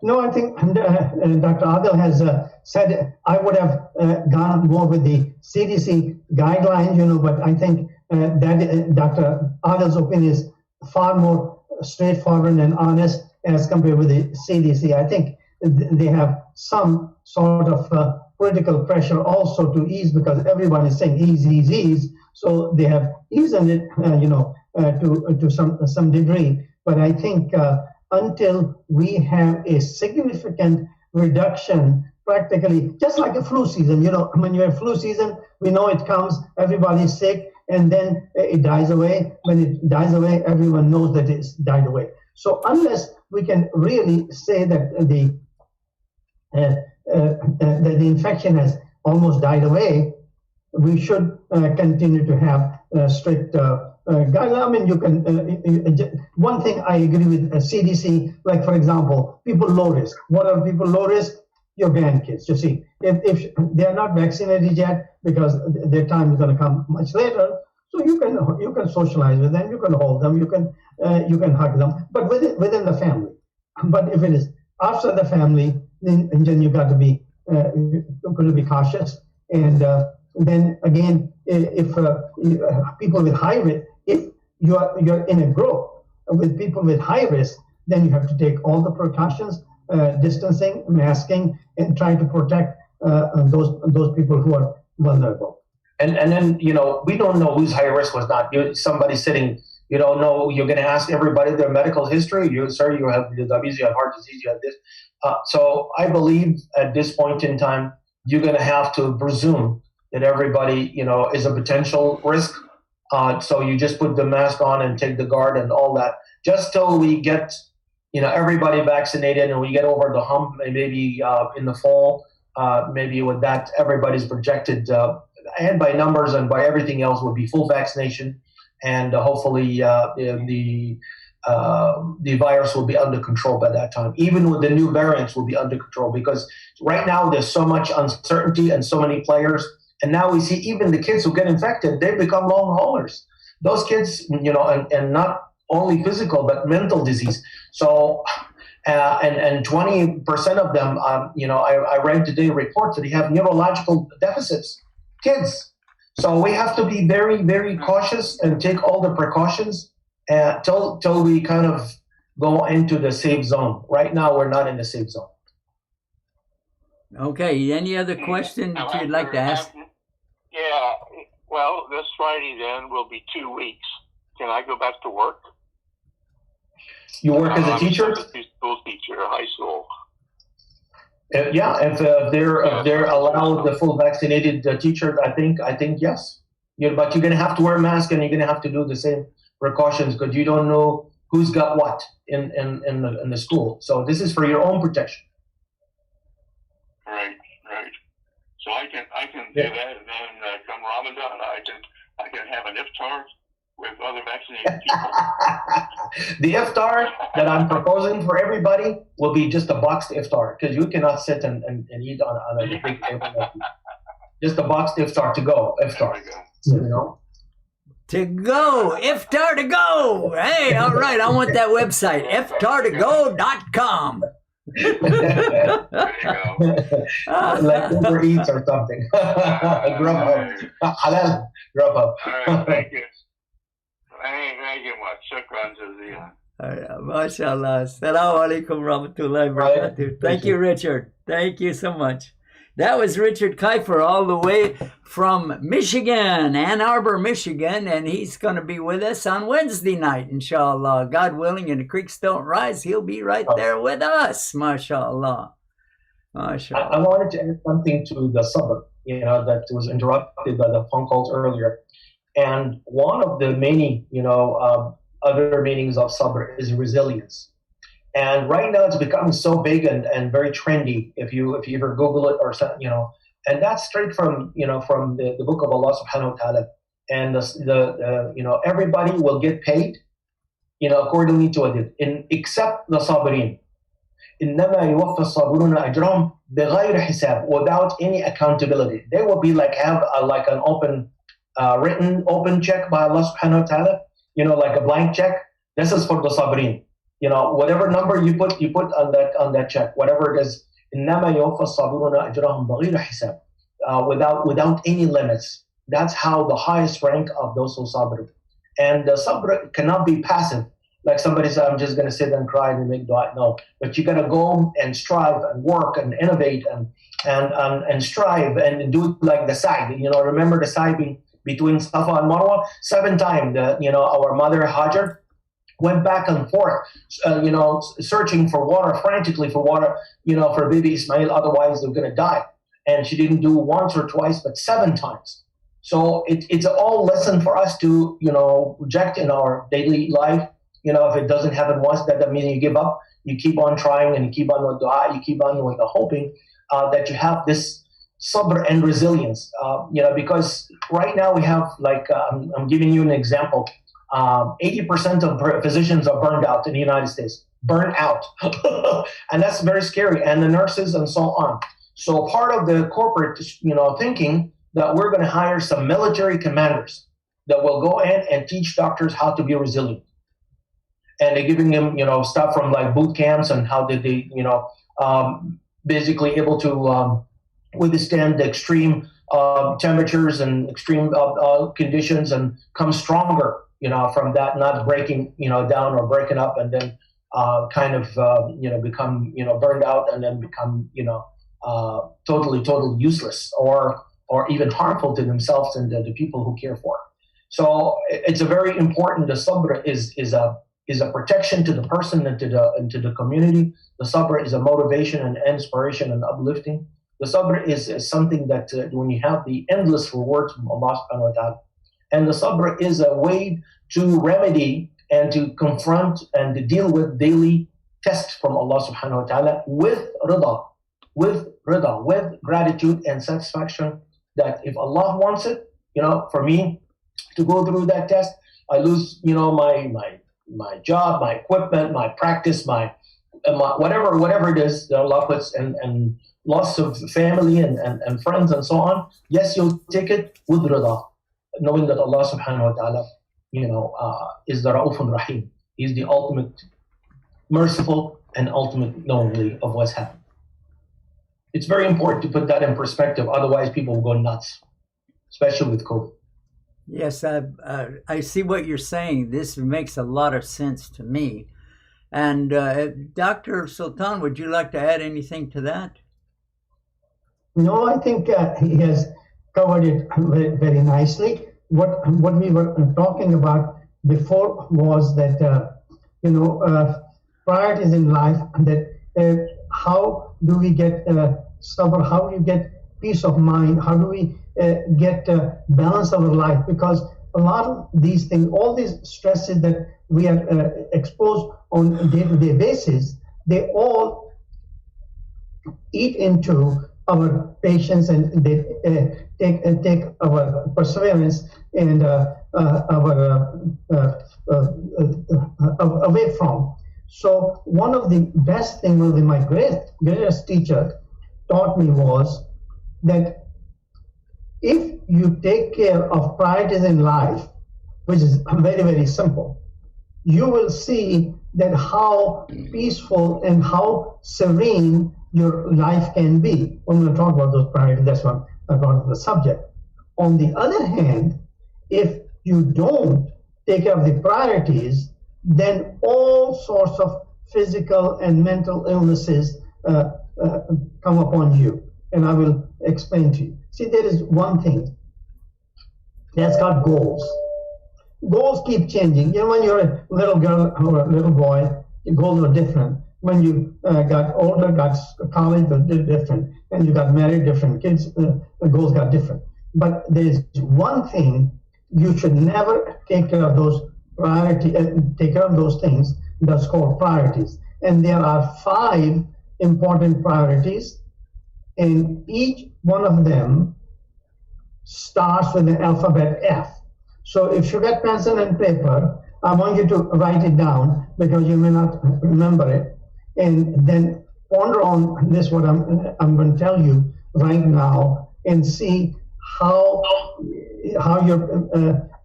S2: No, I think Dr. Adil has said I would have gone more with the CDC guidelines, but I think that Dr. Adil's opinion is far more straightforward and honest as compared with the CDC. I think they have some sort of political pressure also to ease, because everyone is saying ease. So they have eased it, to some degree. But I think until we have a significant reduction, practically just like a flu season. When you have flu season, we know it comes, everybody's sick, and then it dies away. When it dies away, everyone knows that it's died away. So unless we can really say that the infection has almost died away, we should continue to have strict guidelines. I mean, you can. One thing I agree with CDC, like for example, people low risk. What are people low risk? Your grandkids. You see, if they are not vaccinated yet, because their time is going to come much later, so you can socialize with them, you can hold them, you can hug them, but within the family. But if it is outside the family, then you got to be cautious. And then again, if people with high risk, if you're in a group with people with high risk, then you have to take all the precautions, distancing, masking, and trying to protect those people who are vulnerable.
S3: And then, we don't know who's high risk was not. Somebody sitting, you don't know, you're going to ask everybody their medical history. You have diabetes, you have heart disease, you have this. So I believe at this point in time, you're going to have to presume that everybody, is a potential risk. So you just put the mask on and take the guard and all that, just till we get, everybody vaccinated and we get over the hump, maybe in the fall, maybe with that, everybody's projected, and by numbers and by everything else, will be full vaccination. And hopefully the virus will be under control by that time. Even with the new variants will be under control, because right now there's so much uncertainty and so many players. And now we see even the kids who get infected, they become long haulers. Those kids, and not only physical, but mental disease. So, and 20% of them, I read today a report that they have neurological deficits, kids. So we have to be very, very cautious and take all the precautions till we kind of go into the safe zone. Right now, we're not in the safe zone.
S1: Okay. Any other question that you'd like to ask?
S7: Yeah. Well, this Friday then will be 2 weeks. Can I go back to work?
S3: You work as a teacher?
S7: I'm a school teacher, high school.
S3: Yeah, if they're allowed the full vaccinated teacher, I think yes. But you're gonna have to wear a mask and you're gonna have to do the same precautions because you don't know who's got what in the school. So this is for your own protection.
S7: Right. So I can do that, and then come Ramadan, I can have an iftar with other vaccinated people.
S3: The iftar that I'm proposing for everybody will be just a boxed iftar because you cannot sit and eat on a big table. Just a boxed iftar to go. Iftar. You know?
S1: To go, iftar to go. Hey, all right, I want that website, iftartogo.com.
S7: There you go.
S3: Like Uber Eats or something. Grubhub. Halal. Grubhub.
S7: All right, thank you. Thank you much. Shukran jazeelan.
S1: MashaAllah. Assalamu alaikum rahmatullahi wa barakatuh. Thank you, Richard. Thank you so much. That was Richard Kiefer all the way from Michigan, Ann Arbor, Michigan, and he's going to be with us on Wednesday night, inshallah. God willing, and the creeks don't rise, he'll be right there with us, mashallah.
S3: I wanted to add something to the sabr, that was interrupted by the phone calls earlier. And one of the many, other meanings of sabr is resilience. And right now it's becoming so big and very trendy. If you ever Google it or something, and that's straight from the book of Allah subhanahu wa ta'ala. And the everybody will get paid, accordingly to it, except the sabirin. إنما يوفى الصابرون أجرهم بغير حساب, without any accountability. They will be have like an open, written open check by Allah subhanahu wa ta'ala, like a blank check. This is for the sabirin. Whatever number you put on that check, whatever it is, إنما يوفى الصابرون أجرهم بغير حساب, without any limits. That's how the highest rank of those who sabr. And the sabr cannot be passive. Like somebody said, I'm just going to sit and cry and make dua. No, but you got to go and strive and work and innovate and strive and do like the sa'i. Remember the sa'i between Safa and Marwa? 7 times. Our mother Hajar went back and forth, searching for water, frantically for water, for baby Ismail. Otherwise, they're going to die. And she didn't do once or twice, but 7 times. So it's all lesson for us to, reject in our daily life. If it doesn't happen once, that doesn't mean you give up. You keep on trying and you keep on with dua, you keep on with the hoping that you have this sabr and resilience. Because right now we have, I'm giving you an example. 80% of physicians are burned out in the United States. Burned out. And that's very scary. And the nurses and so on. So part of the corporate, thinking that we're going to hire some military commanders that will go in and teach doctors how to be resilient. And they're giving them, stuff from like boot camps and how did they, basically able to withstand the extreme temperatures and extreme conditions and come stronger, from that, not breaking, down or breaking up and then become, burned out and then become, totally useless or even harmful to themselves and the people who care for. So it's a very important. The sabr is a protection to the person and to the community. The sabr is a motivation and inspiration and uplifting. The sabr is something that when you have the endless rewards from Allah subhanahu wa ta'ala. And the sabr is a way to remedy and to confront and to deal with daily tests from Allah subhanahu wa ta'ala with rida, with gratitude and satisfaction that if Allah wants it, for me to go through that test, I lose, my job, my equipment, my practice, my whatever it is that Allah puts, and loss of family and friends and so on. Yes, you'll take it with rida, knowing that Allah subhanahu wa ta'ala, is the Ra'ufun Rahim. He's the ultimate merciful and ultimate knowingly of what's happened. It's very important to put that in perspective. Otherwise, people will go nuts, especially with COVID.
S1: Yes, I see what you're saying. This makes a lot of sense to me. And Dr. Sultan, would you like to add anything to that?
S2: No, I think he has covered it very, very nicely. What we were talking about before was that priorities in life, that how do we get stubborn? How do you get peace of mind? How do we get balance of our life? Because a lot of these things, all these stresses that we are exposed on a day-to-day basis, they all eat into our patience, and they take our perseverance and away from. So one of the best things, one of my greatest teacher taught me was that if you take care of priorities in life, which is very, very simple, you will see that how peaceful and how serene your life can be. I'm going to talk about those priorities. That's what I brought up the subject. On the other hand, if you don't take care of the priorities, then all sorts of physical and mental illnesses come upon you. And I will explain to you. See, there is one thing that's got goals. Goals keep changing. When you're a little girl or a little boy, your goals are different. When you got older, got college, they're different. And you got married, different. Kids, the goals got different. But there's one thing: you should never take care of those take care of those things. That's called priorities. And there are 5 important priorities, and each one of them starts with the alphabet F. So if you get pencil and paper, I want you to write it down because you may not remember it, and then ponder on this, what I'm going to tell you right now, and see how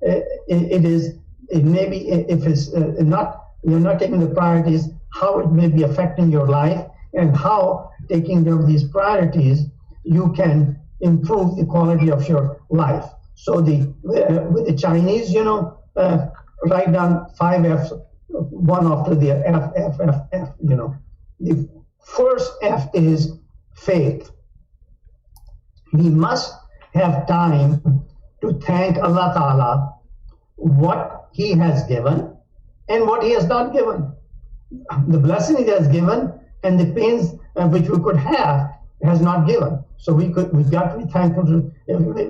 S2: it is. It may be, if it's not, you're not taking the priorities, how it may be affecting your life, and how taking care of these priorities you can improve the quality of your life. So with the Chinese, write down 5 F's, one after the F, F, F, F. The first F is faith. We must have time to thank Allah Ta'ala what He has given and what He has not given. The blessing He has given and the pains which we could have has not given. So we've got to be thankful to.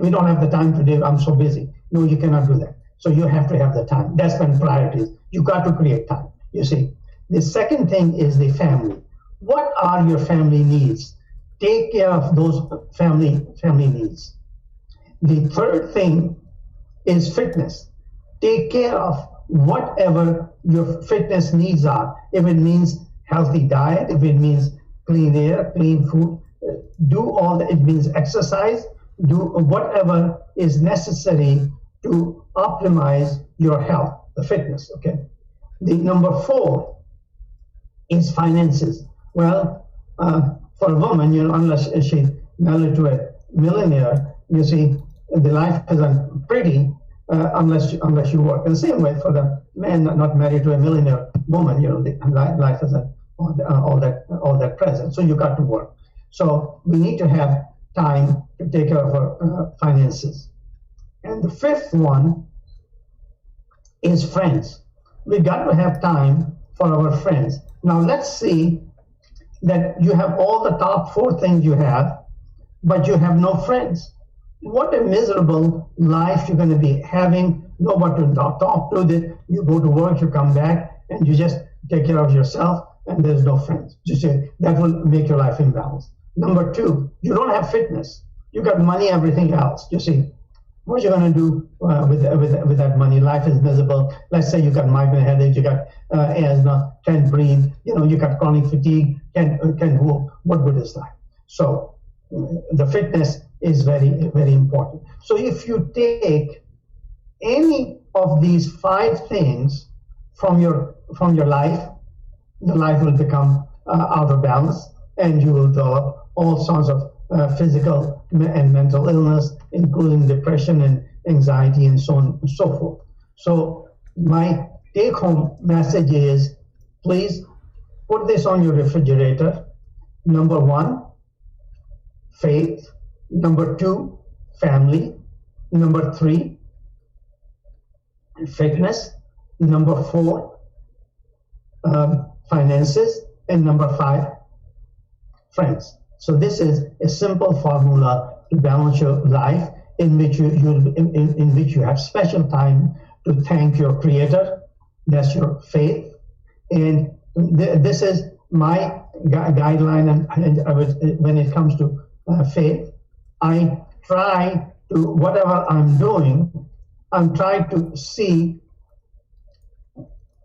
S2: We don't have the time today. I'm so busy. No, you cannot do that. So you have to have the time. That's when priorities. You got to create time. You see. The second thing is the family. What are your family needs? Take care of those family needs. The third thing is fitness. Take care of whatever your fitness needs are. If it means healthy diet, if it means clean air, clean food, do all that. It means exercise, do whatever is necessary to optimize your health, the fitness, okay? The number 4 is finances. Well, for a woman, unless she's married to a millionaire, you see, the life isn't pretty unless you work. And the same way for the man not married to a millionaire woman, the life isn't all that present. So you got to work. So we need to have time to take care of our finances. And the 5th one is friends. We got to have time for our friends. Now let's see that you have all the top 4 things you have, but you have no friends. What a miserable life you're going to be having. Nobody to talk to. That you go to work, you come back, and you just take care of yourself, and there's no friends. That will make your life imbalanced. Number 2, you don't have fitness. You got money, everything else. You see, what you going to do with that money? Life is miserable. Let's say you got migraine headache, you got asthma, can't breathe. You got chronic fatigue, can't move. What good is life? So the fitness is very, very important. So if you take any of these 5 things from your life, the life will become out of balance, and you will develop all sorts of physical and mental illness, including depression and anxiety and so on and so forth. So my take-home message is, please put this on your refrigerator. Number 1, faith. Number 2, family. Number 3, fitness. Number 4, finances. And number 5, friends. So this is a simple formula to balance your life, in which in which you have special time to thank your Creator. That's your faith, and this is my guideline. And when it comes to faith, I try to, whatever I'm doing, I'm trying to see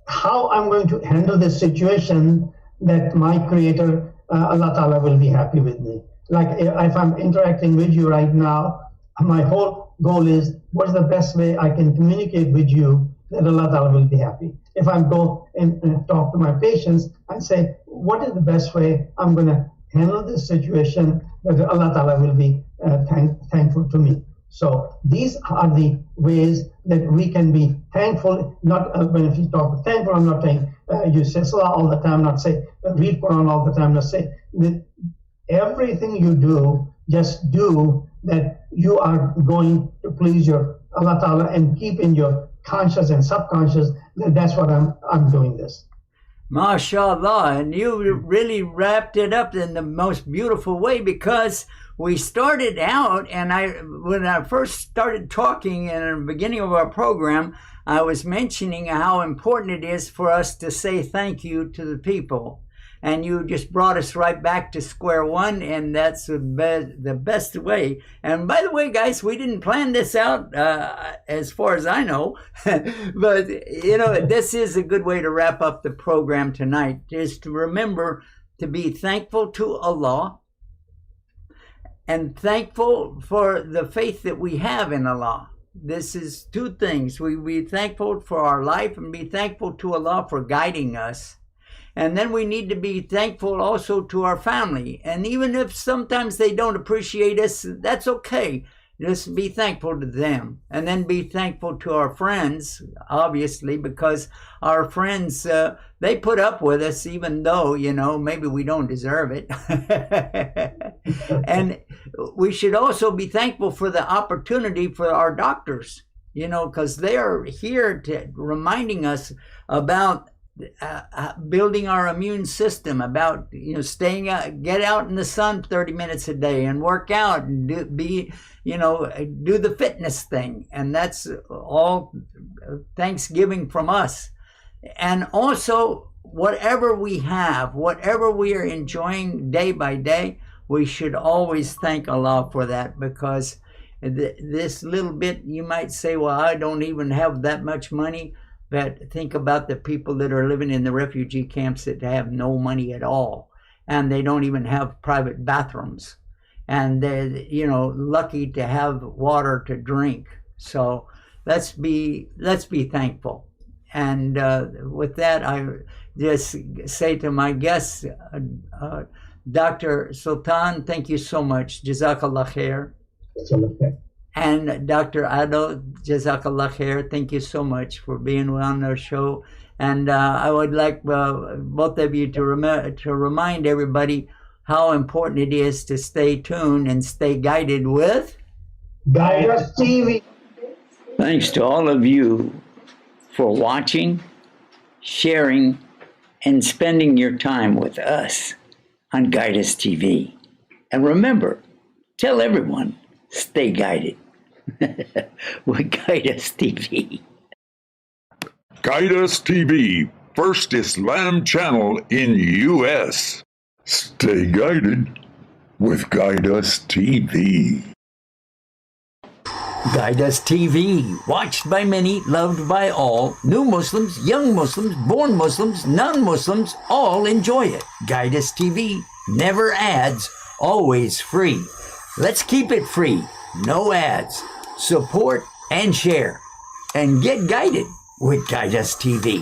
S2: how I'm going to handle this situation that my Creator, Allah Ta'ala, will be happy with me. Like if I'm interacting with you right now, my whole goal is, what's the best way I can communicate with you that Allah Ta'ala will be happy? If I go and talk to my patients, I say, what is the best way I'm going to handle this situation that Allah Ta'ala will be thankful to me? So these are the ways that we can be thankful. Not when if you talk thankful, I'm not saying you say Salah all the time, not say read Quran all the time, not say that everything you do, just do that you are going to please your Allah Ta'ala, and keep in your conscious and subconscious that that's what I'm doing this.
S1: MashaAllah, and you really wrapped it up in the most beautiful way, because we started out, and when I first started talking in the beginning of our program, I was mentioning how important it is for us to say thank you to the people. And you just brought us right back to square one, and that's the best way. And by the way, guys, we didn't plan this out as far as I know, but this is a good way to wrap up the program tonight, is to remember to be thankful to Allah and thankful for the faith that we have in Allah. This is two things. We be thankful for our life and be thankful to Allah for guiding us. And then we need to be thankful also to our family. And even if sometimes they don't appreciate us, that's okay. Just be thankful to them. And then be thankful to our friends, obviously, because our friends, they put up with us even though, maybe we don't deserve it. And we should also be thankful for the opportunity for our doctors, because they are here reminding us about building our immune system, about staying out, get out in the sun 30 minutes a day and work out and do the fitness thing, and that's all Thanksgiving from us. And also, whatever we have, whatever we are enjoying day by day, we should always thank Allah for that, because this little bit, you might say, well, I don't even have that much money. But think about the people that are living in the refugee camps that have no money at all, and they don't even have private bathrooms, and they're lucky to have water to drink. So let's be thankful. And with that, I just say to my guests, Dr. Sultan, thank you so much. Jazakallah khair. And Dr. Ado, Jazakallah khair, thank you so much for being on our show. And I would like both of you to remind everybody how important it is to stay tuned and stay guided with
S2: Guidance TV.
S1: Thanks to all of you for watching, sharing, and spending your time with us on Guidance TV. And remember, tell everyone, stay guided with Guidance TV.
S8: Guidance TV, first Islam channel in U.S. Stay guided with Guidance TV.
S1: Guidance TV, watched by many, loved by all. New Muslims, young Muslims, born Muslims, non-Muslims, all enjoy it. Guidance TV, never ads, always free. Let's keep it free, no ads. Support and share, and get guided with Guidance TV.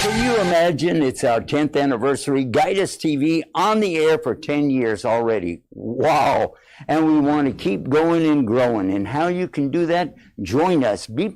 S1: Can you imagine it's our 10th anniversary, Guidance TV on the air for 10 years already. Wow. And we want to keep going and growing. And how you can do that, join us. Be